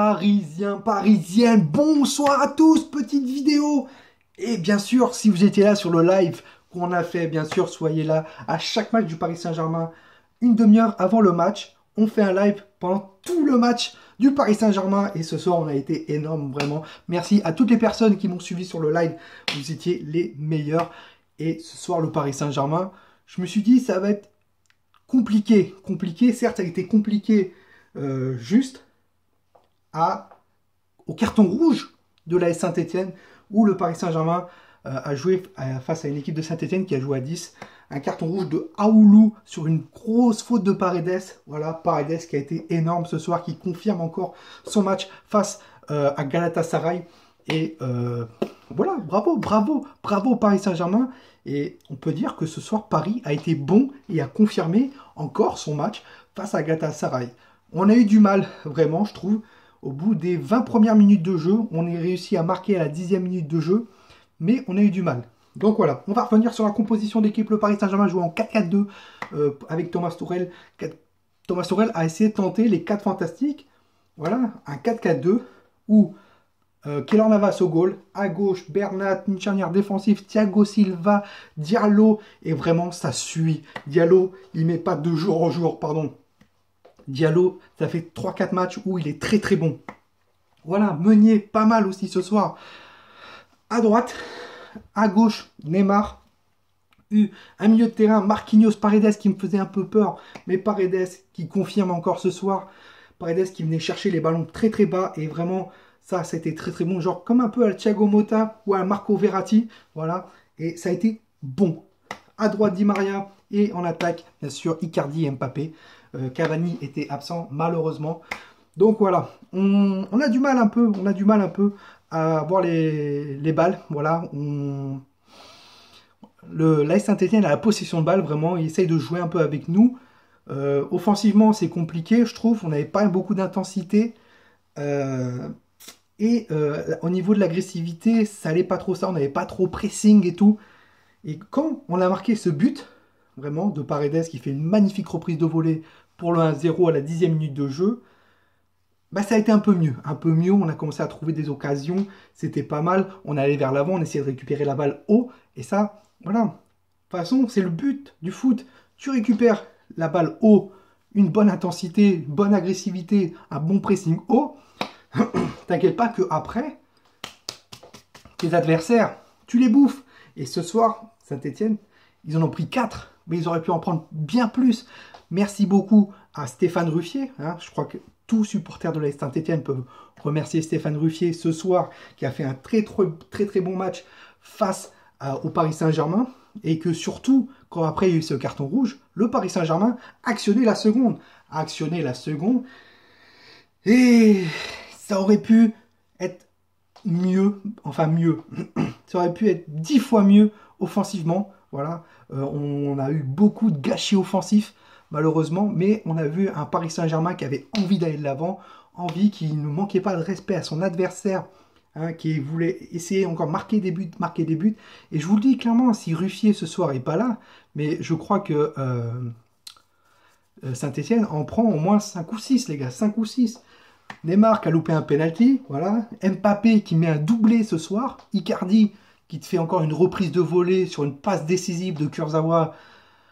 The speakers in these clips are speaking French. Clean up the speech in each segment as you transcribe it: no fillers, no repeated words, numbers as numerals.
Parisiens, Parisiennes, bonsoir à tous, petite vidéo. Et bien sûr, si vous étiez là sur le live qu'on a fait, bien sûr, soyez là à chaque match du Paris Saint-Germain. Une demi-heure avant le match, on fait un live pendant tout le match du Paris Saint-Germain. Et ce soir, on a été énorme, vraiment. Merci à toutes les personnes qui m'ont suivi sur le live. Vous étiez les meilleurs. Et ce soir, le Paris Saint-Germain, je me suis dit, ça va être compliqué. Compliqué, certes, ça a été compliqué juste au carton rouge de l'AS Saint-Etienne, où le Paris Saint-Germain a joué face à une équipe de Saint-Etienne qui a joué à 10. Un carton rouge de Aoulou sur une grosse faute de Paredes. Voilà, Paredes qui a été énorme ce soir, qui confirme encore son match face à Galatasaray. Et voilà, bravo, bravo, bravo Paris Saint-Germain. Et on peut dire que ce soir, Paris a été bon et a confirmé encore son match face à Galatasaray. On a eu du mal, vraiment, je trouve. Au bout des 20 premières minutes de jeu, on a réussi à marquer à la 10e minute de jeu, mais on a eu du mal. Donc voilà, on va revenir sur la composition d'équipe. Le Paris Saint-Germain joue en 4-4-2 avec Thomas Tuchel. Thomas Tuchel a essayé de tenter les 4 fantastiques. Voilà, un 4-4-2 où Keylor Navas au goal, à gauche Bernat, une charnière défensive, Thiago Silva, Diallo, et vraiment ça suit. Diallo, il met pas de jour en jour, pardon. Diallo, ça fait 3-4 matchs où il est très très bon. Voilà, Meunier, pas mal aussi ce soir. À droite, à gauche, Neymar. Un milieu de terrain, Marquinhos, Paredes qui me faisait un peu peur, mais Paredes qui confirme encore ce soir. Paredes qui venait chercher les ballons très très bas, et vraiment, ça c'était très très bon. Genre comme un peu à Thiago Motta ou à Marco Verratti. Voilà, et ça a été bon. À droite, Di Maria, et en attaque, bien sûr, Icardi et Mbappé. Cavani était absent malheureusement. Donc voilà, on a du mal un peu, à avoir les balles. Voilà, l'AS Saint-Etienne a la possession de balle, vraiment, il essaye de jouer un peu avec nous. Offensivement, c'est compliqué, je trouve. On n'avait pas beaucoup d'intensité. Au niveau de l'agressivité, ça allait pas trop ça. On n'avait pas trop pressing et tout. Et quand on a marqué ce but, vraiment, de Paredes qui fait une magnifique reprise de volée pour le 1-0 à la 10e minute de jeu, bah ça a été un peu mieux. Un peu mieux, on a commencé à trouver des occasions, c'était pas mal. On allait vers l'avant, on essayait de récupérer la balle haut. Et ça, voilà. De toute façon, c'est le but du foot. Tu récupères la balle haut, une bonne intensité, une bonne agressivité, un bon pressing haut. T'inquiète pas qu'après, tes adversaires, tu les bouffes. Et ce soir, Saint-Etienne, ils en ont pris 4, mais ils auraient pu en prendre bien plus. Merci beaucoup à Stéphane Ruffier. Hein. Je crois que tous supporters de l'AS Saint-Etienne peuvent remercier Stéphane Ruffier ce soir, qui a fait un très bon match face au Paris Saint-Germain. Et que surtout, quand après il y a eu ce carton rouge, le Paris Saint-Germain a actionné la seconde. Et ça aurait pu être mieux, enfin mieux. Ça aurait pu être 10 fois mieux offensivement. Voilà, on a eu beaucoup de gâchis offensifs malheureusement, mais on a vu un Paris Saint-Germain qui avait envie d'aller de l'avant, qui ne manquait pas de respect à son adversaire, hein, qui voulait essayer encore marquer des buts. Et je vous le dis clairement, si Ruffier ce soir n'est pas là, mais je crois que Saint-Etienne en prend au moins 5 ou 6, les gars, 5 ou 6. Neymar qui a loupé un penalty, voilà. Mbappé qui met un doublé ce soir. Icardi qui te fait encore une reprise de volée sur une passe décisive de Kurzawa.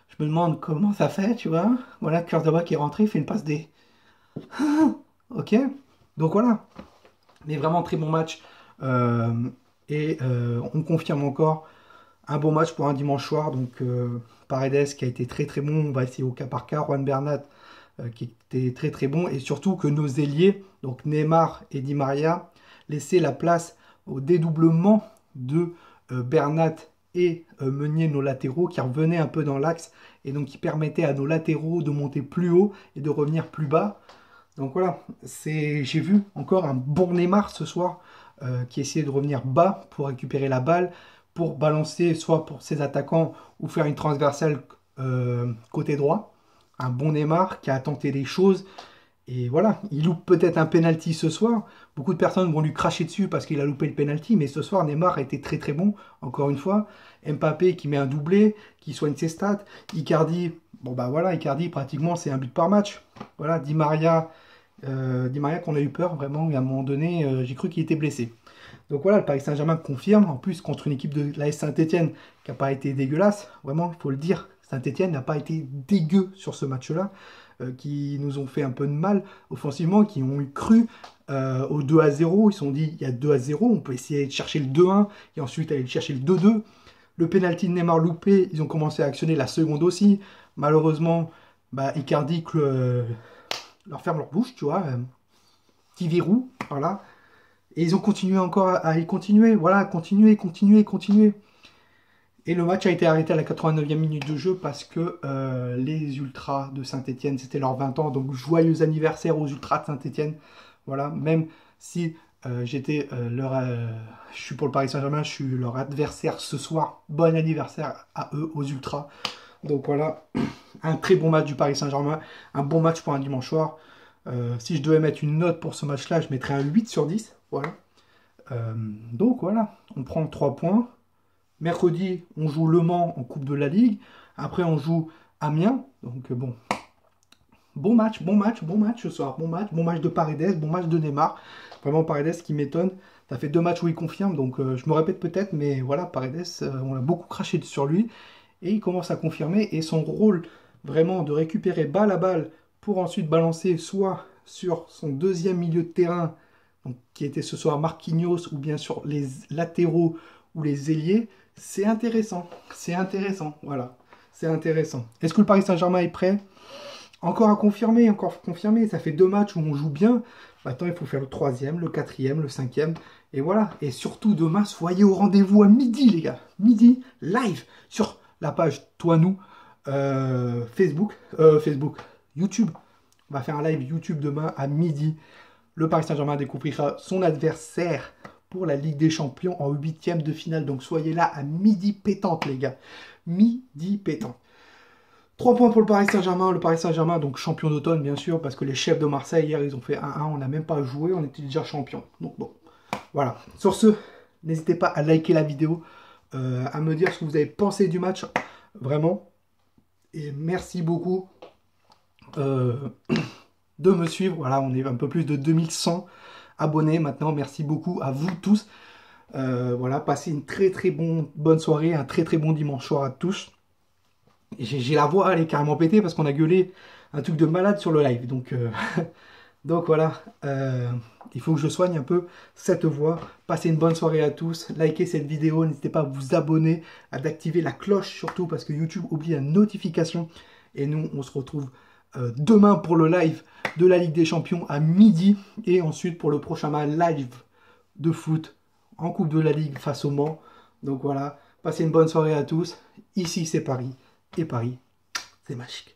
Je me demande comment ça fait, tu vois. Voilà, Kurzawa qui est rentré, fait une passe D. Ok. Donc voilà. Mais vraiment très bon match. On confirme encore un bon match pour un dimanche soir. Donc Paredes qui a été très bon. On va essayer au cas par cas. Juan Bernat qui était très bon. Et surtout que nos ailiers, donc Neymar et Di Maria, laissaient la place au dédoublement de Bernat et Meunier, nos latéraux, qui revenaient un peu dans l'axe et donc qui permettaient à nos latéraux de monter plus haut et de revenir plus bas. Donc voilà, j'ai vu encore un bon Neymar ce soir qui essayait de revenir bas pour récupérer la balle, pour balancer soit pour ses attaquants ou faire une transversale côté droit. Un bon Neymar qui a tenté des choses. Et voilà, il loupe peut-être un penalty ce soir. Beaucoup de personnes vont lui cracher dessus parce qu'il a loupé le penalty. Mais ce soir, Neymar a été très bon, encore une fois. Mbappé qui met un doublé, qui soigne ses stats. Icardi, bon bah voilà, Icardi pratiquement c'est un but par match. Voilà, Di Maria Di Maria qu'on a eu peur vraiment, et à un moment donné, j'ai cru qu'il était blessé. Donc voilà, le Paris Saint-Germain confirme, en plus contre une équipe de l'AS Saint-Etienne qui n'a pas été dégueulasse, vraiment, il faut le dire, Saint-Etienne n'a pas été dégueu sur ce match-là, qui nous ont fait un peu de mal offensivement, qui ont eu cru au 2-0, ils se sont dit, il y a 2-0, on peut essayer de chercher le 2-1, et ensuite aller chercher le 2-2. Le pénalty de Neymar loupé, ils ont commencé à actionner la seconde aussi, malheureusement, bah, Icardi leur ferme leur bouche, tu vois, petit verrou, voilà. Et ils ont continué encore à y continuer, voilà, continuer. Et le match a été arrêté à la 89e minute de jeu parce que les Ultras de Saint-Etienne, c'était leurs 20 ans, donc joyeux anniversaire aux Ultras de Saint-Etienne. Voilà, même si je suis pour le Paris Saint-Germain, je suis leur adversaire ce soir. Bon anniversaire à eux, aux Ultras. Donc voilà, un très bon match du Paris Saint-Germain, un bon match pour un dimanche soir. Si je devais mettre une note pour ce match-là, je mettrais un 8 sur 10. Voilà. Donc voilà, on prend 3 points. Mercredi, on joue Le Mans en Coupe de la Ligue. Après, on joue Amiens. Donc bon, bon match ce soir. Bon match de Paredes, bon match de Neymar. Vraiment Paredes qui m'étonne. Ça fait 2 matchs où il confirme, donc je me répète peut-être, mais voilà, Paredes, on a beaucoup craché sur lui. Et il commence à confirmer. Et son rôle vraiment de récupérer balle à balle pour ensuite balancer soit sur son deuxième milieu de terrain, donc, qui était ce soir Marquinhos, ou bien sur les latéraux ou les ailiers, c'est intéressant. C'est intéressant, voilà. C'est intéressant. Est-ce que le Paris Saint-Germain est prêt? Encore à confirmer, encore confirmer. Ça fait 2 matchs où on joue bien. Maintenant, il faut faire le 3e, le 4e, le 5e. Et voilà. Et surtout, demain, soyez au rendez-vous à midi, les gars. Midi, live, sur la page Toi Nous, Facebook, YouTube. On va faire un live YouTube demain à midi. Le Paris Saint-Germain découvrira son adversaire pour la Ligue des Champions en 8e de finale. Donc soyez là à midi pétante, les gars. Midi pétante. 3 points pour le Paris Saint-Germain. Le Paris Saint-Germain, donc champion d'automne, bien sûr, parce que les chefs de Marseille, hier, ils ont fait 1-1. On n'a même pas joué, on était déjà champion. Donc bon, voilà. Sur ce, n'hésitez pas à liker la vidéo, à me dire ce que vous avez pensé du match. Vraiment. Et merci beaucoup de me suivre. Voilà, on est un peu plus de 2100 abonnés maintenant. Merci beaucoup à vous tous. Voilà, passez une très bonne soirée, un très bon dimanche soir à tous. J'ai la voix, elle est carrément pétée parce qu'on a gueulé un truc de malade sur le live. Donc, donc voilà, il faut que je soigne un peu cette voix. Passez une bonne soirée à tous. Likez cette vidéo, n'hésitez pas à vous abonner, à activer la cloche surtout parce que YouTube oublie la notification. Et nous, on se retrouve demain pour le live de la Ligue des Champions à midi. Et ensuite pour le prochain live de foot en Coupe de la Ligue face au Mans. Donc voilà, passez une bonne soirée à tous. Ici c'est Paris. Et Paris, c'est magique.